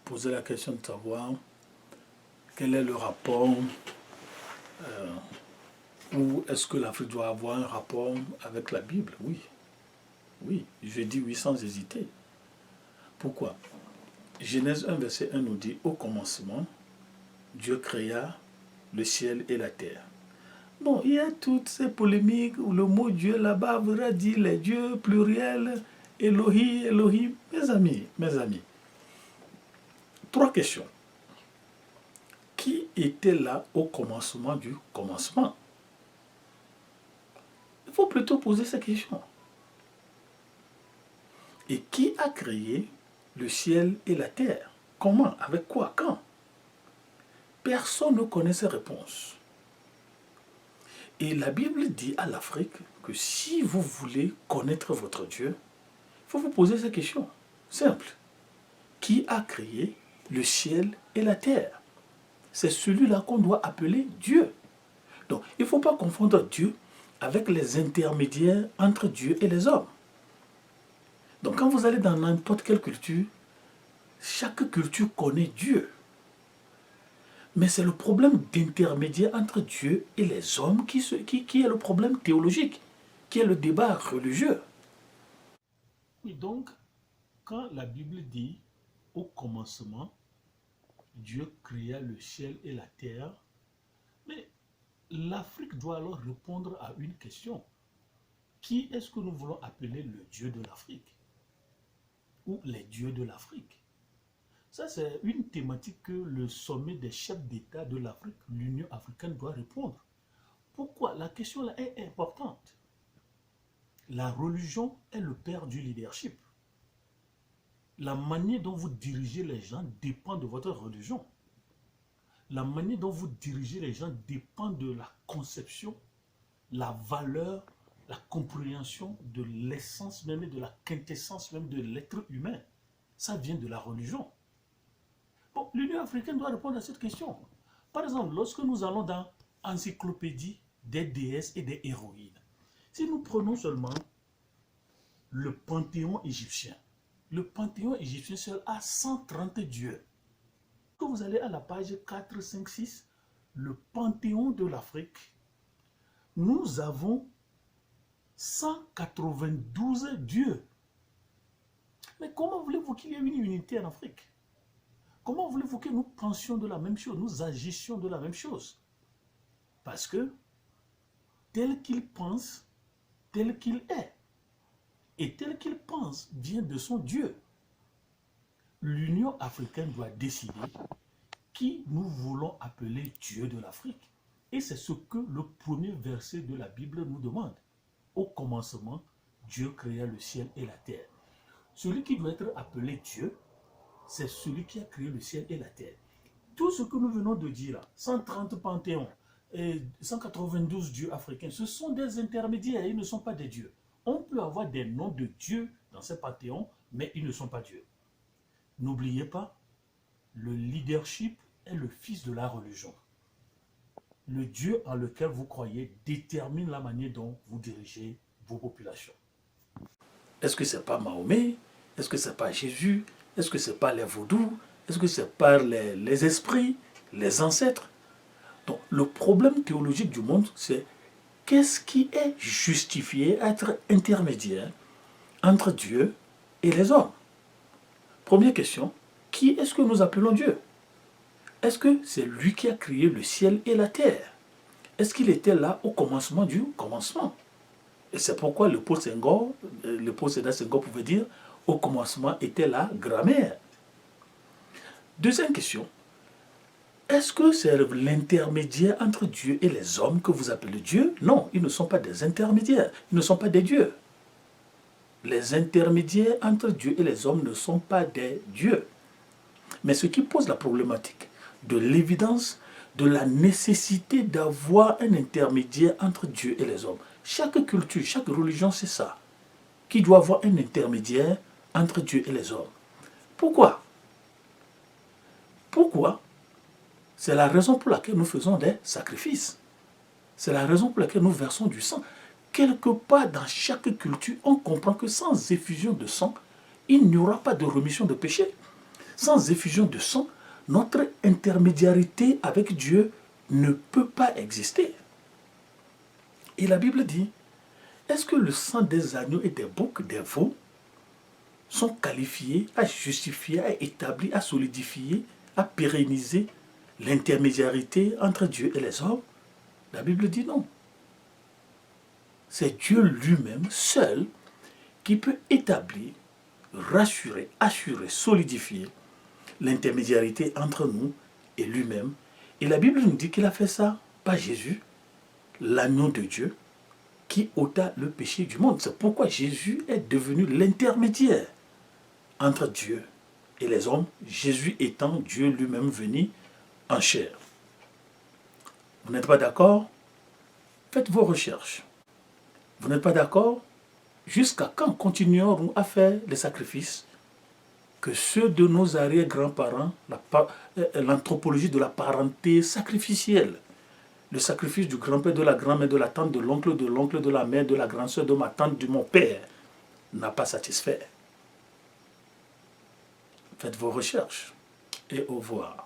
Poser la question de savoir quel est le rapport, ou est-ce que l'Afrique doit avoir un rapport avec la Bible? Oui, oui, je dis oui sans hésiter. Pourquoi? Genèse 1, verset 1 nous dit, au commencement, Dieu créa le ciel et la terre. Bon, il y a toutes ces polémiques où le mot Dieu là-bas voudra dire les dieux pluriels, Elohi, Elohim. Mes amis, trois questions. Qui était là au commencement du commencement? Il faut plutôt poser ces questions. Et qui a créé le ciel et la terre? Comment? Avec quoi? Quand? Personne ne connaît ces réponses. Et la Bible dit à l'Afrique que si vous voulez connaître votre Dieu, il faut vous poser ces questions. Simple. Qui a créé le ciel et la terre? C'est celui-là qu'on doit appeler Dieu. Donc, il ne faut pas confondre Dieu avec les intermédiaires entre Dieu et les hommes. Donc, quand vous allez dans n'importe quelle culture, chaque culture connaît Dieu. Mais c'est le problème d'intermédiaire entre Dieu et les hommes qui est le problème théologique, qui est le débat religieux. Et donc, quand la Bible dit au commencement, Dieu créa le ciel et la terre, mais l'Afrique doit alors répondre à une question. Qui est-ce que nous voulons appeler le Dieu de l'Afrique? Ou les dieux de l'Afrique? Ça, c'est une thématique que le sommet des chefs d'État de l'Afrique, l'Union africaine, doit répondre. Pourquoi? La question là est importante. La religion est le père du leadership. La manière dont vous dirigez les gens dépend de votre religion. La manière dont vous dirigez les gens dépend de la conception, la valeur, la compréhension de l'essence même et de la quintessence même de l'être humain. Ça vient de la religion. Bon, l'Union africaine doit répondre à cette question. Par exemple, lorsque nous allons dans l'encyclopédie des déesses et des héroïnes, si nous prenons seulement le panthéon égyptien, le panthéon égyptien seul a 130 dieux. Quand vous allez à la page 4, 5, 6, le panthéon de l'Afrique, nous avons 192 dieux. Mais comment voulez-vous qu'il y ait une unité en Afrique? Comment voulez-vous que nous pensions de la même chose, nous agissions de la même chose? Parce que tel qu'il pense, tel qu'il est. Et tel qu'il pense vient de son Dieu. L'Union africaine doit décider qui nous voulons appeler Dieu de l'Afrique. Et c'est ce que le premier verset de la Bible nous demande. Au commencement, Dieu créa le ciel et la terre. Celui qui doit être appelé Dieu, c'est celui qui a créé le ciel et la terre. Tout ce que nous venons de dire là, 130 panthéons et 192 dieux africains, ce sont des intermédiaires, ils ne sont pas des dieux. On peut avoir des noms de dieux dans ces panthéons, mais ils ne sont pas dieux. N'oubliez pas, le leadership est le fils de la religion. Le Dieu en lequel vous croyez détermine la manière dont vous dirigez vos populations. Est-ce que ce n'est pas Mahomet? Est-ce que ce n'est pas Jésus? Est-ce que ce n'est pas les vaudous? Est-ce que ce n'est pas les esprits, les ancêtres? Donc, le problème théologique du monde, c'est qu'est-ce qui est justifié à être intermédiaire entre Dieu et les hommes? Première question, qui est-ce que nous appelons Dieu? Est-ce que c'est lui qui a créé le ciel et la terre? Est-ce qu'il était là au commencement du commencement? Et c'est pourquoi le Paul Sédar Senghor pouvait dire au commencement était la grammaire. Deuxième question, est-ce que c'est l'intermédiaire entre Dieu et les hommes que vous appelez Dieu? Non, ils ne sont pas des intermédiaires, ils ne sont pas des dieux. Les intermédiaires entre Dieu et les hommes ne sont pas des dieux. Mais ce qui pose la problématique de l'évidence de la nécessité d'avoir un intermédiaire entre Dieu et les hommes. Chaque culture, chaque religion, c'est ça. Qui doit avoir un intermédiaire entre Dieu et les hommes. Pourquoi? Pourquoi? C'est la raison pour laquelle nous faisons des sacrifices. C'est la raison pour laquelle nous versons du sang. Quelque part dans chaque culture, on comprend que sans effusion de sang, il n'y aura pas de rémission de péché. Sans effusion de sang, notre intermédiarité avec Dieu ne peut pas exister. Et la Bible dit, est-ce que le sang des agneaux et des boucs, des veaux, sont qualifiés à justifier, à établir, à solidifier, à pérenniser l'intermédiarité entre Dieu et les hommes? La Bible dit non. C'est Dieu lui-même, seul, qui peut établir, rassurer, assurer, solidifier l'intermédiarité entre nous et lui-même. Et la Bible nous dit qu'il a fait ça, pas Jésus, l'agneau de Dieu, qui ôta le péché du monde. C'est pourquoi Jésus est devenu l'intermédiaire entre Dieu et les hommes, Jésus étant Dieu lui-même venu en chair. Vous n'êtes pas d'accord? Faites vos recherches. Vous n'êtes pas d'accord? Jusqu'à quand continuerons-nous à faire les sacrifices que ceux de nos arrière-grands-parents, l'anthropologie de la parenté sacrificielle, le sacrifice du grand-père, de la grand-mère, de la tante, de l'oncle, de la mère, de la grande-sœur, de ma tante, de mon père, n'a pas satisfait. Faites vos recherches et au revoir.